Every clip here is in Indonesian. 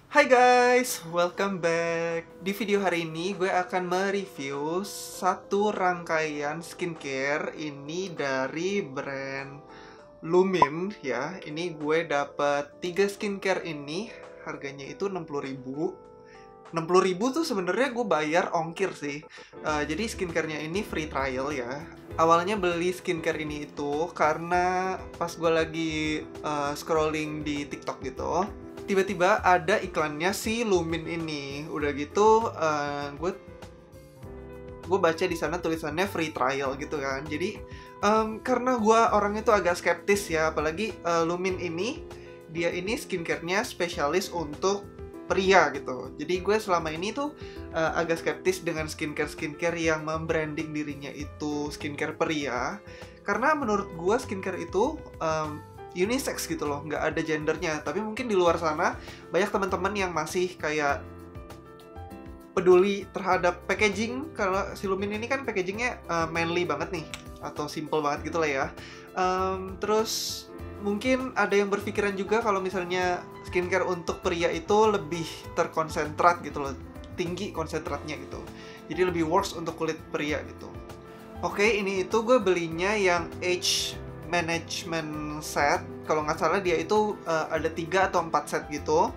Hai guys, welcome back. Di video hari ini gue akan mereview satu rangkaian skincare ini dari brand Lumin ya. Ini gue dapet 3 skincare ini, harganya itu 60.000. 60.000 tuh sebenarnya gue bayar ongkir sih. Jadi skincarenya ini free trial ya. Awalnya beli skincare ini itu karena pas gue lagi scrolling di TikTok gitu, tiba-tiba ada iklannya si Lumin ini. Udah gitu, gue baca di sana tulisannya free trial gitu kan. Jadi karena gue orangnya tuh agak skeptis ya, apalagi Lumin ini dia ini skincare-nya spesialis untuk pria gitu. Jadi gue selama ini tuh agak skeptis dengan skincare yang membranding dirinya itu skincare pria, karena menurut gue skincare itu unisex gitu loh, nggak ada gendernya. Tapi mungkin di luar sana banyak teman-teman yang masih kayak peduli terhadap packaging. Kalau si Lumin ini kan packagingnya manly banget nih, atau simple banget gitu lah ya. Terus mungkin ada yang berpikiran juga kalau misalnya skincare untuk pria itu lebih terkonsentrat gitu loh, tinggi konsentratnya gitu, jadi lebih works untuk kulit pria gitu. Oke, ini itu gue belinya yang age management set. Kalau nggak salah dia itu ada 3 atau 4 set gitu.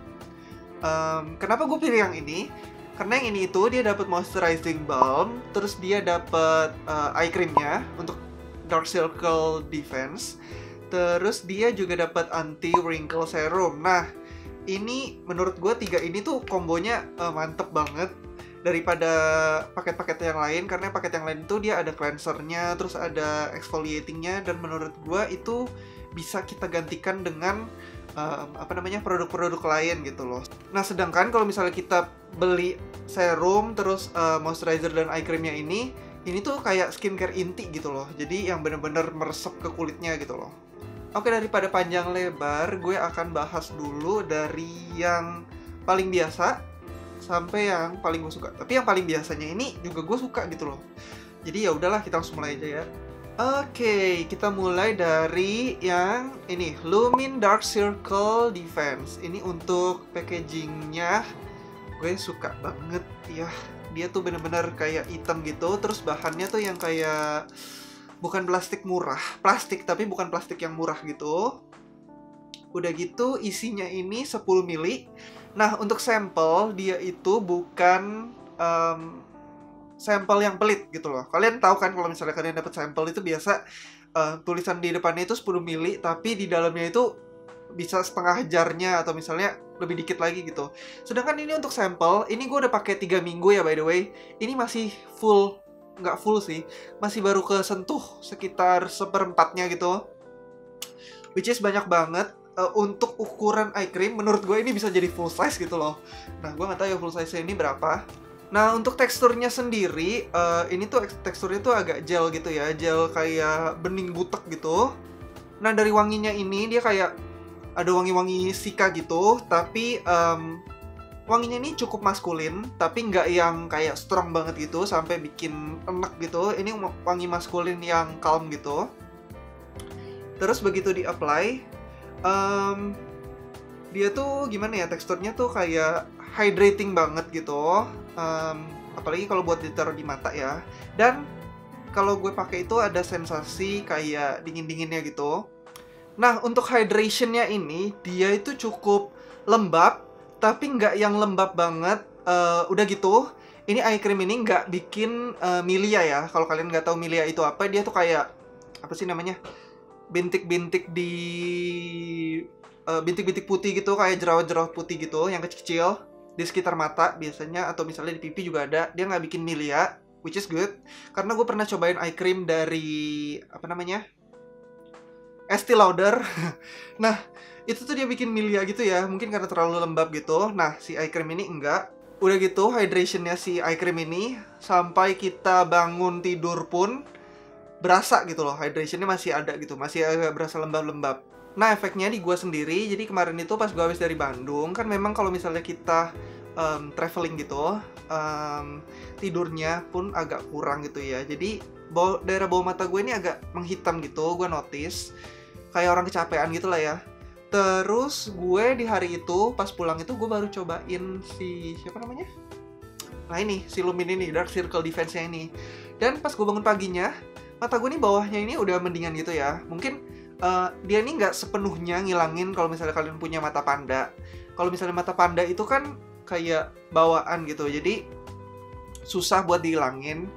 Kenapa gue pilih yang ini? Karena yang ini itu dia dapat moisturizing balm, terus dia dapat eye creamnya untuk dark circle defense, terus dia juga dapat anti wrinkle serum. Nah, ini menurut gue 3 ini tuh kombonya mantep banget daripada paket-paket yang lain. Karena paket yang lain itu dia ada cleansernya, terus ada exfoliatingnya, dan menurut gue itu bisa kita gantikan dengan produk-produk lain gitu loh. Nah, sedangkan kalau misalnya kita beli serum terus moisturizer dan eye creamnya ini tuh kayak skincare inti gitu loh. Jadi yang bener-bener meresap ke kulitnya gitu loh. Oke, daripada panjang lebar, gue akan bahas dulu dari yang paling biasa sampai yang paling gue suka. Tapi yang paling biasanya ini juga gue suka gitu loh. Jadi ya udahlah, kita langsung mulai aja ya. Oke, kita mulai dari yang ini, Lumin Dark Circle Defense. Ini untuk packagingnya gue suka banget ya. Dia tuh bener-bener kayak hitam gitu, terus bahannya tuh yang kayak bukan plastik murah, plastik tapi bukan plastik yang murah gitu. Udah gitu isinya ini 10 mili. Nah, untuk sampel dia itu bukan sampel yang pelit gitu loh. Kalian tahu kan kalau misalnya kalian dapat sampel itu biasa tulisan di depannya itu 10 mili, tapi di dalamnya itu bisa setengah jarnya atau misalnya lebih dikit lagi gitu. Sedangkan ini untuk sampel, ini gue udah pakai 3 minggu ya by the way. Ini masih full, nggak full sih, masih baru kesentuh sekitar seperempatnya gitu, which is banyak banget. Untuk ukuran eye cream menurut gue ini bisa jadi full size gitu loh. Nah, gue nggak tahu ya full size ini berapa. Nah, untuk teksturnya sendiri, ini tuh teksturnya tuh agak gel gitu ya, gel kayak bening butek gitu. Nah, dari wanginya ini dia kayak ada wangi-wangi sika gitu, tapi wanginya ini cukup maskulin, tapi nggak yang kayak strong banget gitu sampai bikin enek gitu. Ini wangi maskulin yang calm gitu. Terus begitu di-apply, dia tuh gimana ya, teksturnya tuh kayak hydrating banget gitu. Apalagi kalau buat ditaruh di mata ya. Dan kalau gue pakai itu ada sensasi kayak dingin-dinginnya gitu. Nah, untuk hydrationnya ini, dia itu cukup lembab, tapi nggak yang lembab banget. Udah gitu, ini eye cream ini nggak bikin milia ya. Kalau kalian nggak tahu milia itu apa, dia tuh kayak, apa sih namanya? Bintik-bintik di... bintik-bintik putih gitu, kayak jerawat-jerawat putih gitu, yang kecil-kecil di sekitar mata biasanya, atau misalnya di pipi juga ada. Dia nggak bikin milia, which is good. Karena gue pernah cobain eye cream dari, Estee Lauder. Nah, itu tuh dia bikin milia gitu ya, mungkin karena terlalu lembab gitu. Nah, si eye cream ini enggak. Udah gitu, hydrationnya si eye cream ini sampai kita bangun tidur pun berasa gitu loh, hydrationnya masih ada gitu, masih agak berasa lembab-lembab. Nah, efeknya di gua sendiri, jadi kemarin itu pas gua habis dari Bandung, kan memang kalau misalnya kita traveling gitu, tidurnya pun agak kurang gitu ya. Jadi daerah bawah mata gue ini agak menghitam gitu, gue notice kayak orang kecapean gitu lah ya. Terus gue di hari itu pas pulang itu gue baru cobain si siapa namanya? Nah ini si Lumin ini, Dark Circle Defense-nya ini. Dan pas gue bangun paginya, mata gue nih bawahnya ini udah mendingan gitu ya. Mungkin dia nih nggak sepenuhnya ngilangin kalau misalnya kalian punya mata panda. Kalau misalnya mata panda itu kan kayak bawaan gitu, jadi susah buat dihilangin.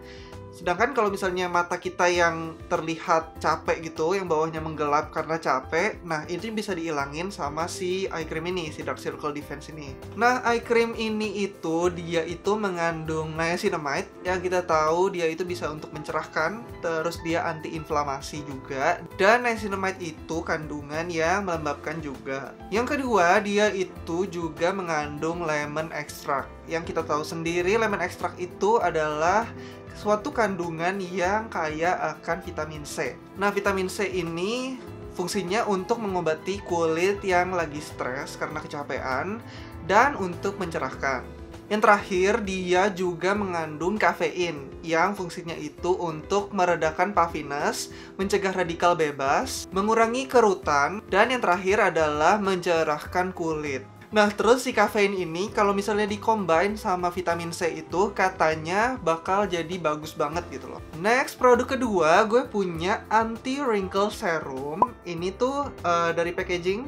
Sedangkan kalau misalnya mata kita yang terlihat capek gitu, yang bawahnya menggelap karena capek, nah ini bisa dihilangin sama si eye cream ini, si Dark Circle Defense ini. Nah, eye cream ini itu, dia itu mengandung niacinamide, yang kita tahu dia itu bisa untuk mencerahkan, terus dia anti-inflamasi juga. Dan niacinamide itu kandungan yang melembabkan juga. Yang kedua, dia itu juga mengandung lemon extract. Yang kita tahu sendiri, lemon extract itu adalah suatu kandungan yang kaya akan vitamin C. Nah, vitamin C ini fungsinya untuk mengobati kulit yang lagi stres karena kecapean dan untuk mencerahkan. Yang terakhir, dia juga mengandung kafein yang fungsinya itu untuk meredakan puffiness, mencegah radikal bebas, mengurangi kerutan, dan yang terakhir adalah mencerahkan kulit. Nah, terus si kafein ini kalau misalnya di-combine sama vitamin C itu katanya bakal jadi bagus banget gitu loh. Next, produk kedua gue punya anti-wrinkle serum. Ini tuh dari packaging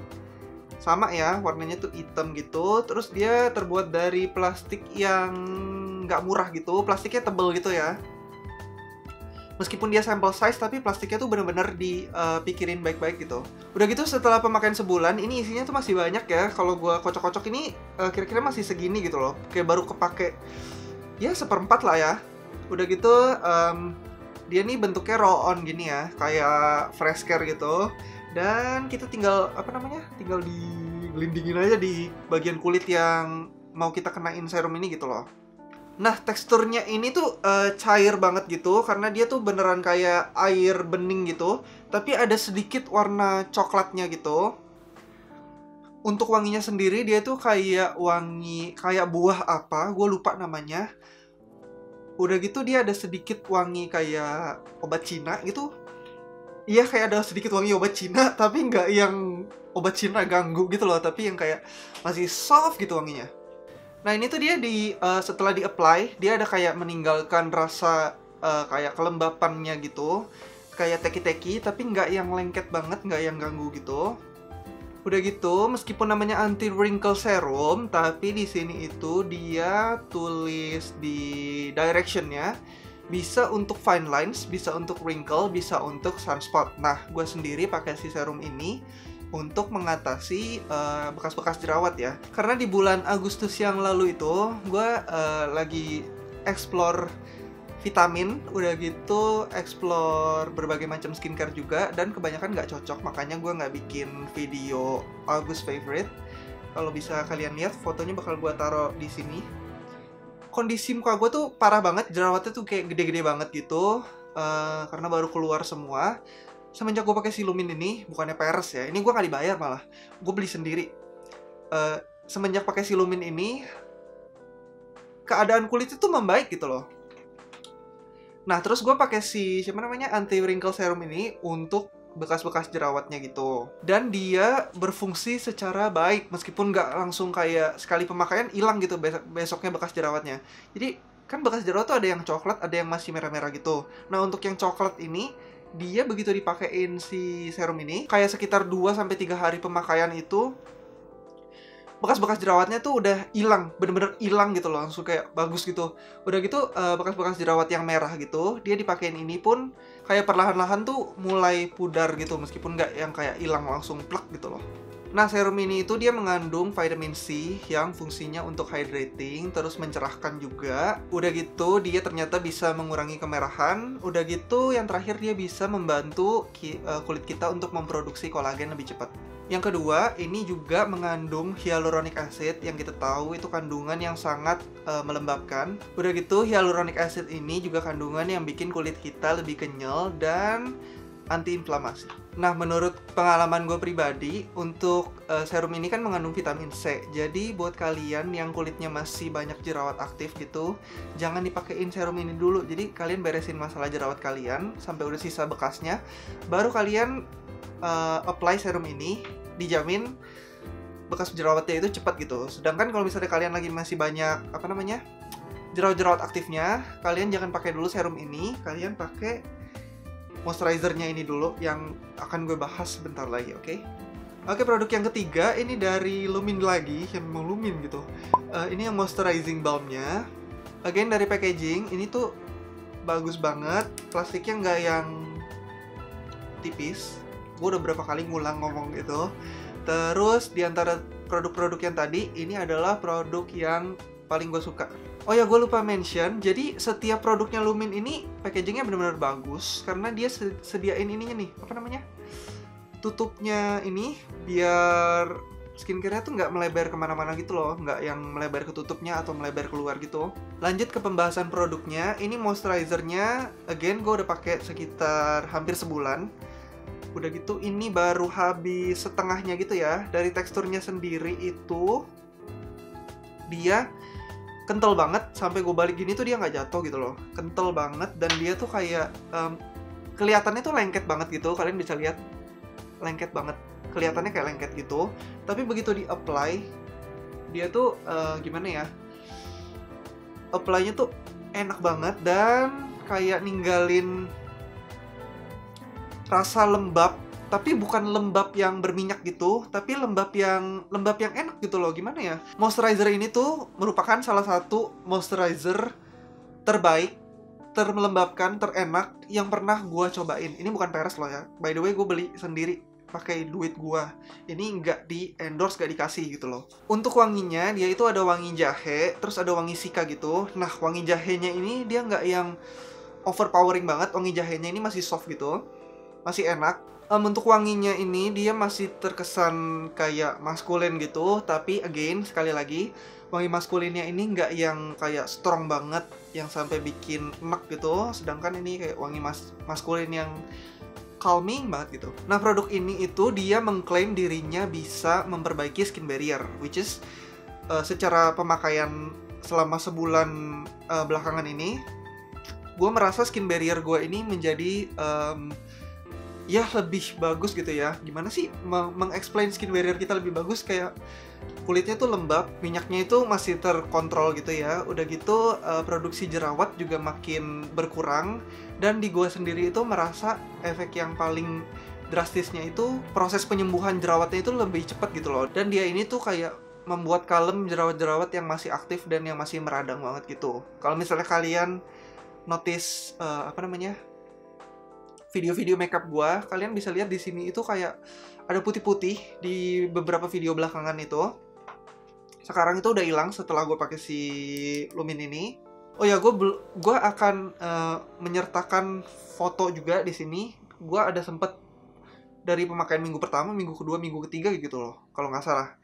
sama ya, warnanya tuh hitam gitu. Terus dia terbuat dari plastik yang nggak murah gitu, plastiknya tebel gitu ya. Meskipun dia sample size, tapi plastiknya tuh bener-bener dipikirin baik-baik gitu. Udah gitu setelah pemakaian sebulan, ini isinya tuh masih banyak ya. Kalau gue kocok-kocok ini kira-kira masih segini gitu loh. Kayak baru kepake ya 1/4 lah ya. Udah gitu dia nih bentuknya roll on gini ya, kayak fresh care gitu. Dan kita tinggal tinggal digelindingin aja di bagian kulit yang mau kita kenain serum ini gitu loh. Nah, teksturnya ini tuh cair banget gitu, karena dia tuh beneran kayak air bening gitu, tapi ada sedikit warna coklatnya gitu. Untuk wanginya sendiri, dia tuh kayak wangi, kayak buah apa, gue lupa namanya. Udah gitu dia ada sedikit wangi kayak obat Cina gitu. Iya, kayak ada sedikit wangi obat Cina, tapi nggak yang obat Cina ganggu gitu loh, tapi yang kayak masih soft gitu wanginya. Nah, ini tuh dia setelah di-apply, dia ada kayak meninggalkan rasa kayak kelembapannya gitu. Kayak teki-teki, tapi nggak yang lengket banget, nggak yang ganggu gitu. Udah gitu, meskipun namanya anti-wrinkle serum, tapi di sini itu dia tulis di direction-nya, bisa untuk fine lines, bisa untuk wrinkle, bisa untuk sunspot. Nah, gue sendiri pakai si serum ini untuk mengatasi bekas-bekas jerawat ya. Karena di bulan Agustus yang lalu itu gue lagi explore vitamin, udah gitu explore berbagai macam skincare juga, dan kebanyakan nggak cocok, makanya gue nggak bikin video August favorite. Kalau bisa kalian lihat fotonya bakal gue taruh di sini. Kondisi muka gue tuh parah banget, jerawatnya tuh kayak gede-gede banget gitu, karena baru keluar semua. Semenjak gue pakai si Lumin ini, bukannya peres ya, ini gue nggak dibayar malah, gue beli sendiri. Semenjak pakai si Lumin ini, keadaan kulit itu membaik gitu loh. Nah, terus gue pakai si anti wrinkle serum ini untuk bekas-bekas jerawatnya gitu. Dan dia berfungsi secara baik, meskipun nggak langsung kayak sekali pemakaian hilang gitu besoknya bekas jerawatnya. Jadi kan bekas jerawat tuh ada yang coklat, ada yang masih merah-merah gitu. Nah, untuk yang coklat ini, dia begitu dipakein si serum ini, kayak sekitar 2-3 hari pemakaian itu, bekas-bekas jerawatnya tuh udah hilang, bener-bener hilang gitu loh, langsung kayak bagus gitu. Udah gitu bekas-bekas jerawat yang merah gitu, dia dipakein ini pun kayak perlahan-lahan tuh mulai pudar gitu, meskipun nggak yang kayak hilang langsung plek gitu loh. Nah, serum ini itu dia mengandung vitamin C yang fungsinya untuk hydrating, terus mencerahkan juga. Udah gitu, dia ternyata bisa mengurangi kemerahan. Udah gitu, yang terakhir dia bisa membantu kulit kita untuk memproduksi kolagen lebih cepat. Yang kedua, ini juga mengandung hyaluronic acid yang kita tahu itu kandungan yang sangat melembabkan. Udah gitu, hyaluronic acid ini juga kandungan yang bikin kulit kita lebih kenyal dan anti-inflamasi. Nah, menurut pengalaman gue pribadi, untuk serum ini kan mengandung vitamin C. Jadi, buat kalian yang kulitnya masih banyak jerawat aktif gitu, jangan dipakein serum ini dulu. Jadi, kalian beresin masalah jerawat kalian sampai udah sisa bekasnya, baru kalian apply serum ini. dijamin bekas jerawatnya itu cepat gitu. Sedangkan kalau misalnya kalian lagi masih banyak jerawat-jerawat aktifnya, kalian jangan pakai dulu serum ini, kalian pakai moisturizernya ini dulu yang akan gue bahas sebentar lagi, oke? Oke, produk yang ketiga ini dari Lumin lagi, yang memang Lumin gitu. Ini yang moisturizing balmnya. Again dari packaging, ini tuh bagus banget, plastiknya nggak yang tipis. Gue udah berapa kali ngulang ngomong gitu. Terus di antara produk-produk yang tadi, ini adalah produk yang paling gue suka. Oh ya, gue lupa mention, jadi setiap produknya Lumin ini packagingnya benar-benar bagus karena dia sediain ininya nih, tutupnya ini biar skincare-nya tuh nggak melebar kemana-mana gitu loh, nggak yang melebar ke tutupnya atau melebar keluar gitu. Lanjut ke pembahasan produknya, ini moisturizernya, again gue udah pakai sekitar hampir sebulan. Udah gitu, ini baru habis setengahnya gitu ya. Dari teksturnya sendiri itu dia kental banget, sampai gue balik gini tuh dia nggak jatuh gitu loh, kental banget, dan dia tuh kayak kelihatannya tuh lengket banget gitu, kalian bisa lihat lengket banget, kelihatannya kayak lengket gitu, tapi begitu di apply dia tuh gimana ya, apply-nya tuh enak banget dan kayak ninggalin rasa lembab, tapi bukan lembab yang berminyak gitu, tapi lembab yang enak gitu loh. Gimana ya? Moisturizer ini tuh merupakan salah satu moisturizer terbaik, termelembabkan, terenak yang pernah gua cobain. Ini bukan peres loh ya. By the way, gue beli sendiri pakai duit gua. Ini nggak di endorse, nggak dikasih gitu loh. Untuk wanginya, dia itu ada wangi jahe, terus ada wangi sika gitu. Nah, wangi jahenya ini dia nggak yang overpowering banget. Wangi jahenya ini masih soft gitu, masih enak. Untuk wanginya ini dia masih terkesan kayak maskulin gitu, tapi again sekali lagi wangi maskulinnya ini nggak yang kayak strong banget yang sampai bikin enak gitu, sedangkan ini kayak wangi maskulin yang calming banget gitu. Nah, produk ini itu dia mengklaim dirinya bisa memperbaiki skin barrier, which is secara pemakaian selama sebulan belakangan ini, gue merasa skin barrier gue ini menjadi ya lebih bagus gitu ya. Gimana sih meng-explain skin barrier kita lebih bagus, kayak kulitnya tuh lembab, minyaknya itu masih terkontrol gitu ya. Udah gitu produksi jerawat juga makin berkurang, dan di gua sendiri itu merasa efek yang paling drastisnya itu proses penyembuhan jerawatnya itu lebih cepat gitu loh. Dan dia ini tuh kayak membuat kalem jerawat-jerawat yang masih aktif dan yang masih meradang banget gitu. Kalau misalnya kalian notice video-video makeup gua, kalian bisa lihat di sini itu kayak ada putih-putih di beberapa video belakangan itu. Sekarang itu udah hilang setelah gue pakai si Lumin ini. Oh ya, gue akan menyertakan foto juga di sini. Gue ada sempet dari pemakaian minggu pertama, minggu kedua, minggu ketiga gitu loh, kalau nggak salah.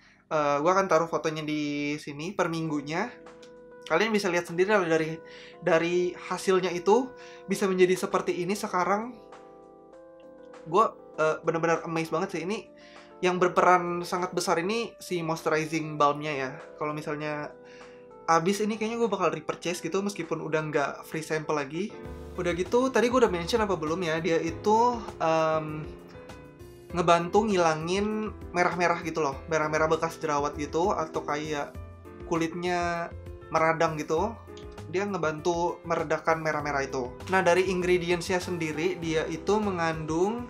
Gue akan taruh fotonya di sini per minggunya. Kalian bisa lihat sendiri dari hasilnya itu bisa menjadi seperti ini sekarang. Gue benar-benar amazed banget sih. Ini yang berperan sangat besar ini si moisturizing balmnya ya. Kalau misalnya abis ini kayaknya gue bakal repurchase gitu, meskipun udah nggak free sample lagi. Udah gitu, tadi gue udah mention apa belum ya, dia itu ngebantu ngilangin merah-merah gitu loh, merah-merah bekas jerawat gitu, atau kayak kulitnya meradang gitu. Dia ngebantu meredakan merah-merah itu. Nah, dari ingredientsnya sendiri, dia itu mengandung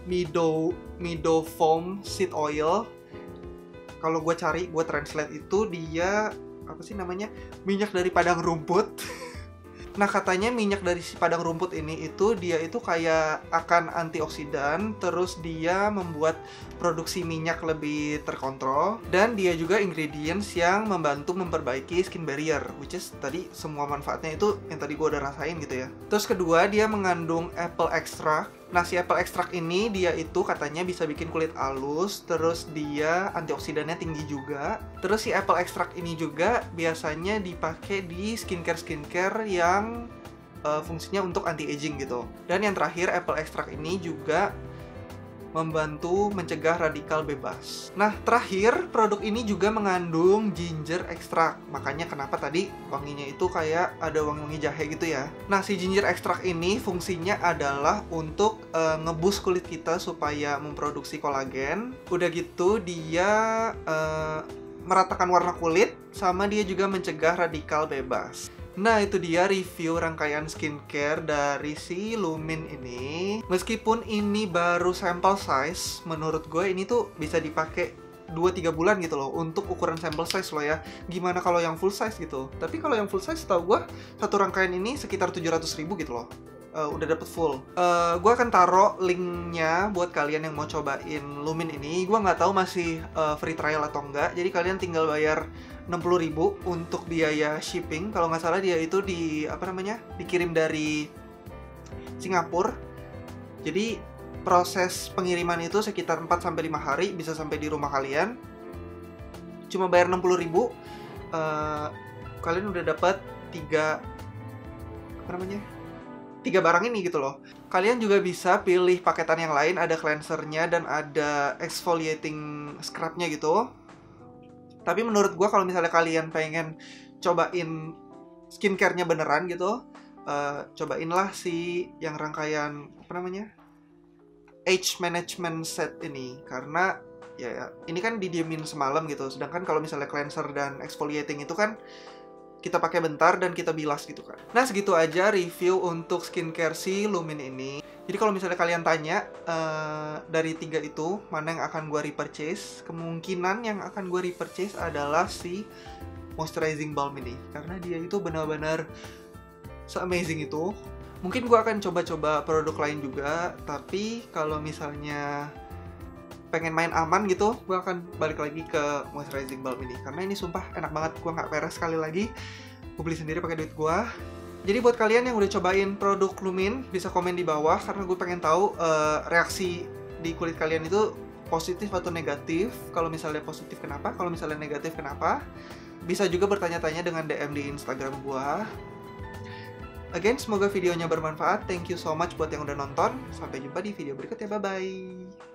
Mido Foam Seed Oil. Kalau gue translate itu dia minyak dari padang rumput. Nah, katanya minyak dari si padang rumput ini dia itu kayak akan antioksidan, terus dia membuat produksi minyak lebih terkontrol, dan dia juga ingredients yang membantu memperbaiki skin barrier, which is tadi semua manfaatnya itu yang tadi gue udah rasain gitu ya. Terus kedua, dia mengandung apple extract. Nah, si apple extract ini dia itu katanya bisa bikin kulit halus, terus dia antioksidannya tinggi juga. Terus si apple extract ini juga biasanya dipakai di skincare yang fungsinya untuk anti-aging gitu. Dan yang terakhir, apple extract ini juga membantu mencegah radikal bebas. Nah, terakhir, produk ini juga mengandung ginger extract. Makanya kenapa tadi wanginya itu kayak ada wangi-wangi jahe gitu ya. Nah, si ginger extract ini fungsinya adalah untuk ngebus kulit kita supaya memproduksi kolagen. Udah gitu, dia meratakan warna kulit, sama dia juga mencegah radikal bebas. Nah, itu dia review rangkaian skincare dari si Lumin ini. Meskipun ini baru sampel size, menurut gue ini tuh bisa dipakai 2-3 bulan gitu loh untuk ukuran sampel size loh ya. Gimana kalau yang full size gitu? Tapi kalau yang full size tau gue satu rangkaian ini sekitar 700.000 gitu loh. Udah dapet full. Gue akan taruh linknya buat kalian yang mau cobain Lumin ini. Gue nggak tahu masih free trial atau enggak. Jadi kalian tinggal bayar 60.000 untuk biaya shipping. Kalau nggak salah dia itu dikirim dari Singapura. Jadi proses pengiriman itu sekitar 4-5 hari bisa sampai di rumah kalian. Cuma bayar 60.000, kalian udah dapat 3 barang ini gitu loh. Kalian juga bisa pilih paketan yang lain, ada cleansernya dan ada exfoliating scrubnya gitu. Tapi menurut gue kalau misalnya kalian pengen cobain skincare-nya beneran gitu, cobainlah si yang rangkaian age management set ini. Karena ya ini kan didiemin semalam gitu. Sedangkan kalau misalnya cleanser dan exfoliating itu kan kita pakai bentar dan kita bilas gitu kan. Nah, segitu aja review untuk skincare si Lumin ini. Jadi kalau misalnya kalian tanya dari 3 itu mana yang akan gue repurchase, kemungkinan yang akan gue repurchase adalah si moisturizing balm ini, karena dia itu benar-benar se-amazing itu. Mungkin gue akan coba-coba produk lain juga, tapi kalau misalnya pengen main aman gitu, gue akan balik lagi ke moisturizing balm ini, karena ini sumpah enak banget. Gue nggak peres sekali lagi, gue beli sendiri pakai duit gue. Jadi buat kalian yang udah cobain produk Lumin, bisa komen di bawah, karena gue pengen tahu reaksi di kulit kalian itu positif atau negatif. Kalau misalnya positif kenapa, kalau misalnya negatif kenapa. Bisa juga bertanya-tanya dengan DM di Instagram gue. Again, semoga videonya bermanfaat. Thank you so much buat yang udah nonton. Sampai jumpa di video berikutnya, bye-bye.